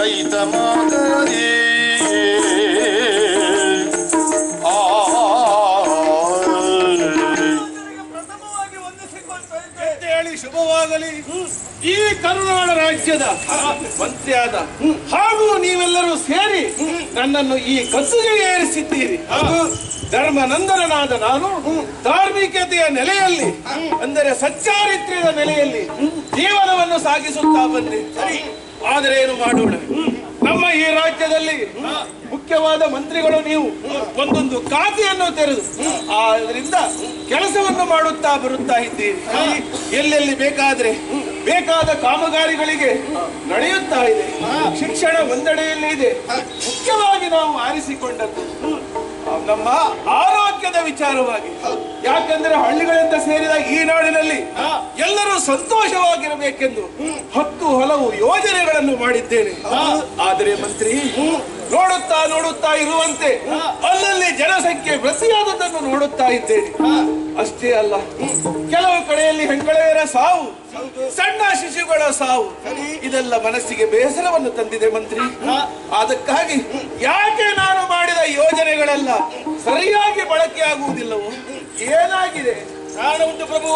ರೈತ ಮಾದರಿ ಶುಭವಾಗಲಿ. ಈ ಕರುನಾಡ ರಾಜ್ಯದ ಮಂತ್ರಿಯಾದ ಹಾಗೂ ನೀವೆಲ್ಲರೂ ಸೇರಿ ನನ್ನನ್ನು ಈ ಕಸುಗೆ ಏರಿಸಿದ್ದೀರಿ. ಧರ್ಮನಂದನನಾದ ನಾನು ಧಾರ್ಮಿಕತೆಯ ನೆಲೆಯಲ್ಲಿ ಅಂದರೆ ಸಚ್ಚಾರಿತ್ರ್ಯದ ನೆಲೆಯಲ್ಲಿ ಜೀವನವನ್ನು ಸಾಗಿಸುತ್ತಾ ಬಂದೆ. ಆದರೆ ಏನು ಮಾಡೋಣ, ನಮ್ಮ ಈ ರಾಜ್ಯದಲ್ಲಿ ಮುಖ್ಯವಾದ ಮಂತ್ರಿಗಳು ನೀವು ಒಂದೊಂದು ಖಾತೆಯನ್ನು ತೆರೆದು ಅದರಿಂದ ಕೆಲಸವನ್ನು ಮಾಡುತ್ತಾ ಬರುತ್ತಾ ಇದ್ದೀರಿ. ಎಲ್ಲೆಲ್ಲಿ ಬೇಕಾದ ಕಾಮಗಾರಿಗಳಿಗೆ ನಡೆಯುತ್ತಾ ಇದೆ. ಶಿಕ್ಷಣ ಒಂದೆಡೆಯಲ್ಲಿ ಇದೆ. ಮುಖ್ಯವಾಗಿ ನಾವು ಆರಿಸಿಕೊಂಡದ್ದು ನಮ್ಮ ಆರೋಗ್ಯದ ವಿಚಾರವಾಗಿ. ಯಾಕಂದ್ರೆ ಹಳ್ಳಿಗಳಿಂದ ಸೇರಿದ ಈ ನಾಡಿನಲ್ಲಿ ಎಲ್ಲರೂ ಸಂತೋಷವಾಗಿರಬೇಕೆಂದು 10 ಹಲವು ಯೋಜನೆಗಳನ್ನು ಮಾಡಿದ್ದೇನೆ. ಆದರೆ ಮಂತ್ರಿ, ನೋಡುತ್ತಾ ಇರುವಂತೆ ಅಲ್ಲಲ್ಲಿ ಜನಸಂಖ್ಯೆ ವೃದ್ಧಿಯಾದದ್ದನ್ನು ನೋಡುತ್ತಾ ಇದ್ದೇನೆ. ಅಷ್ಟೇ ಅಲ್ಲ, ಕೆಲವು ಕಡೆಯಲ್ಲಿ ಹೆಂಗಳೆಯರ ಸಾವು, ಸಣ್ಣ ಶಿಶುಗಳ ಸಾವು, ಇದೆಲ್ಲ ಮನಸ್ಸಿಗೆ ಬೇಸರವನ್ನು ತಂದಿದೆ ಮಂತ್ರಿ. ಅದಕ್ಕಾಗಿ ಯಾಕೆ ನಾನು ಮಾಡಿದ ಯೋಜನೆಗಳೆಲ್ಲ ಸರಿಯಾಗಿ ಬಳಕೆಯಾಗುವುದಿಲ್ಲವೋ, ಏನಾಗಿದೆ ಕಾರಣ ಉಂಟು ಪ್ರಭು?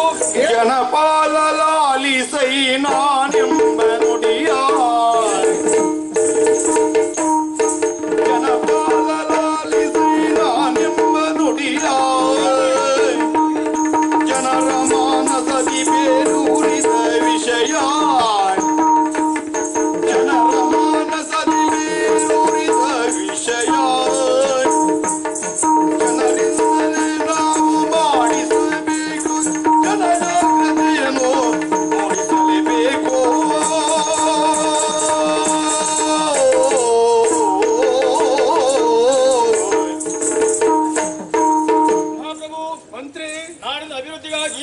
ಜನಪಾಲಲಾಲಿಸೈ ನಾನೆಂಬ ನುಡಿಯ ಜನರ ಮಾನಸದಿ ಬೇರೂರಿದ ವಿಷಯ, ಜನರ ಮಾನಸದಿ ಬೇರೂರಿದ ವಿಷಯ, ಜನರಿಂದಲೇ ನಾವು ಮಾಡಿಸಬೇಕು, ಜನರ ಹೃದಯನು ಮೂಡಿಸಲೇಬೇಕು.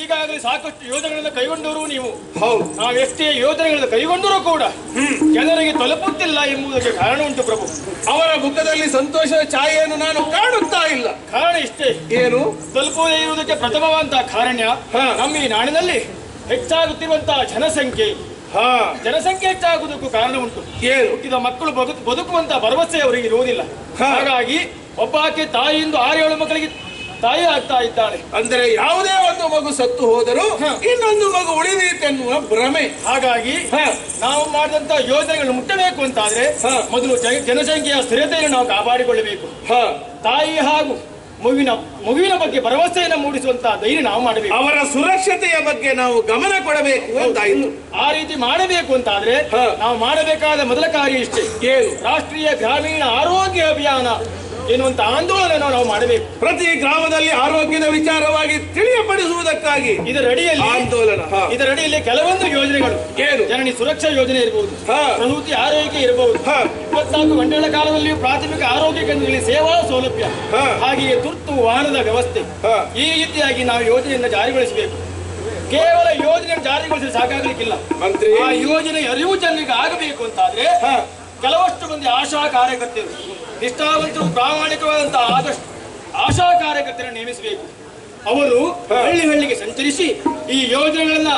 ಈಗಾಗಲೇ ಸಾಕಷ್ಟು ಯೋಜನೆಗಳನ್ನು ಕೈಗೊಂಡವರು ನೀವು. ನಾವೆಷ್ಟೇ ಯೋಜನೆಗಳನ್ನು ಕೈಗೊಂಡರೂ ಕೂಡ ಜನರಿಗೆ ತಲುಪುತ್ತಿಲ್ಲ ಎಂಬುದಕ್ಕೆ ಕಾರಣ ಉಂಟು ಪ್ರಭು. ಅವರ ಮುಖದಲ್ಲಿ ಸಂತೋಷದ ಛಾಯೆಯನ್ನು ನಾನು ಕಾಣುತ್ತಾ ಇಲ್ಲ. ಕಾರಣ ಇಷ್ಟೇ, ಏನು ತಲುಪುವುದೇ ಇರುವುದಕ್ಕೆ ಪ್ರಥಮವಂತಹ ಕಾರಣ ನಮ್ಮ ಈ ನಾಡಿನಲ್ಲಿ ಹೆಚ್ಚಾಗುತ್ತಿರುವಂತಹ ಜನಸಂಖ್ಯೆ ಹೆಚ್ಚಾಗುವುದಕ್ಕೂ ಕಾರಣ ಉಂಟು. ಹುಟ್ಟಿದ ಮಕ್ಕಳು ಬದುಕುವಂತಹ ಭರವಸೆ ಅವರಿಗೆ ಇರುವುದಿಲ್ಲ. ಹಾಗಾಗಿ ಒಬ್ಬಾಕೆ ತಾಯಿಯಿಂದ 6-7 ಮಕ್ಕಳಿಗೆ ತಾಯಿ ಆಗ್ತಾ ಇದ್ದಾಳೆ. ಅಂದರೆ ಯಾವುದೇ ಒಂದು ಮಗು ಸತ್ತು ಹೋದರೂ ಇನ್ನೊಂದು ಮಗು ಉಳಿದೀತೆನ್ನುವ ಭ್ರಮೆ. ಹಾಗಾಗಿ ನಾವು ಮಾಡಿದಂತ ಯೋಜನೆಗಳನ್ನು ಮುಟ್ಟಬೇಕು ಅಂತಾದ್ರೆ ಮೊದಲು ಜನಸಂಖ್ಯೆಯ ಸ್ಥಿರತೆಯನ್ನು ನಾವು ಕಾಪಾಡಿಕೊಳ್ಳಬೇಕು. ತಾಯಿ ಹಾಗೂ ಮಗುವಿನ ಬಗ್ಗೆ ಭರವಸೆಯನ್ನು ಮೂಡಿಸುವಂತಹ ಧೈರ್ಯ ನಾವು ಮಾಡಬೇಕು. ಅವರ ಸುರಕ್ಷತೆಯ ಬಗ್ಗೆ ನಾವು ಗಮನ ಕೊಡಬೇಕು ಅಂತಾಯಿತು. ಆ ರೀತಿ ಮಾಡಬೇಕು ಅಂತಾದ್ರೆ ನಾವು ಮಾಡಬೇಕಾದ ಮೊದಲ ಕಾರ್ಯ ಇಷ್ಟೇ, ರಾಷ್ಟ್ರೀಯ ಗ್ರಾಮೀಣ ಆರೋಗ್ಯ ಅಭಿಯಾನ ಎನ್ನುವಂತ ಆಂದೋಲನ ನಾವು ಮಾಡಬೇಕು. ಪ್ರತಿ ಗ್ರಾಮದಲ್ಲಿ ಆರೋಗ್ಯದ ವಿಚಾರವಾಗಿ ತಿಳಿಯಪಡಿಸುವುದಕ್ಕಾಗಿ ಇದರಡಿಯಲ್ಲಿ ಕೆಲವೊಂದು ಯೋಜನೆಗಳು, ಜನನಿ ಸುರಕ್ಷಾ ಯೋಜನೆ ಇರಬಹುದು, ಪ್ರಸೂತಿ ಆರೋಗ್ಯ ಇರಬಹುದು, 24 ಗಂಟೆಗಳ ಕಾಲದಲ್ಲಿ ಪ್ರಾಥಮಿಕ ಆರೋಗ್ಯ ಕೇಂದ್ರಗಳಲ್ಲಿ ಸೇವಾ ಸೌಲಭ್ಯ, ಹಾಗೆಯೇ ತುರ್ತು ವಾಹನದ ವ್ಯವಸ್ಥೆ. ಈ ರೀತಿಯಾಗಿ ನಾವು ಯೋಜನೆಯನ್ನು ಜಾರಿಗೊಳಿಸಬೇಕು. ಕೇವಲ ಯೋಜನೆ ಜಾರಿಗೊಳಿಸಲು ಸಾಕಾಗಲಿಕ್ಕಿಲ್ಲ. ಆ ಯೋಜನೆ ಅರಿವು ಜನರಿಗೆ ಆಗಬೇಕು ಅಂತಾದ್ರೆ ಕೆಲವಷ್ಟು ಮಂದಿ ಆಶಾ ಕಾರ್ಯಕರ್ತರು, ನಿಷ್ಠಾವಂತರು, ಪ್ರಾಮಾಣಿಕವಾದಂತಹ ಆಶಾ ಕಾರ್ಯಕರ್ತರನ್ನು ನೇಮಿಸಬೇಕು. ಅವರು ಹಳ್ಳಿಗೆ ಸಂಚರಿಸಿ ಈ ಯೋಜನೆಗಳನ್ನ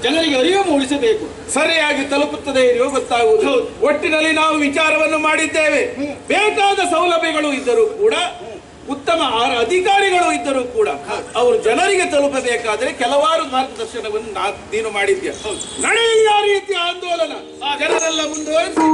ಜನರಿಗೆ ಅರಿವು ಮೂಡಿಸಬೇಕು. ಸರಿಯಾಗಿ ತಲುಪುತ್ತದೆ ಗೊತ್ತಾಗುವುದು. ಒಟ್ಟಿನಲ್ಲಿ ನಾವು ವಿಚಾರವನ್ನು ಮಾಡಿದ್ದೇವೆ. ಬೇಕಾದ ಸೌಲಭ್ಯಗಳು ಇದ್ದರೂ ಕೂಡ, ಉತ್ತಮ ಅಧಿಕಾರಿಗಳು ಇದ್ದರೂ ಕೂಡ ಅವರು ಜನರಿಗೆ ತಲುಪಬೇಕಾದ್ರೆ ಕೆಲವಾರು ಮಾರ್ಗದರ್ಶನವನ್ನು ನೀನು ಮಾಡಿದ್ಯಾ. ನಡೆಯ ರೀತಿಯ ಆಂದೋಲನ ಜನರೆಲ್ಲ ಮುಂದುವರಿಸಿ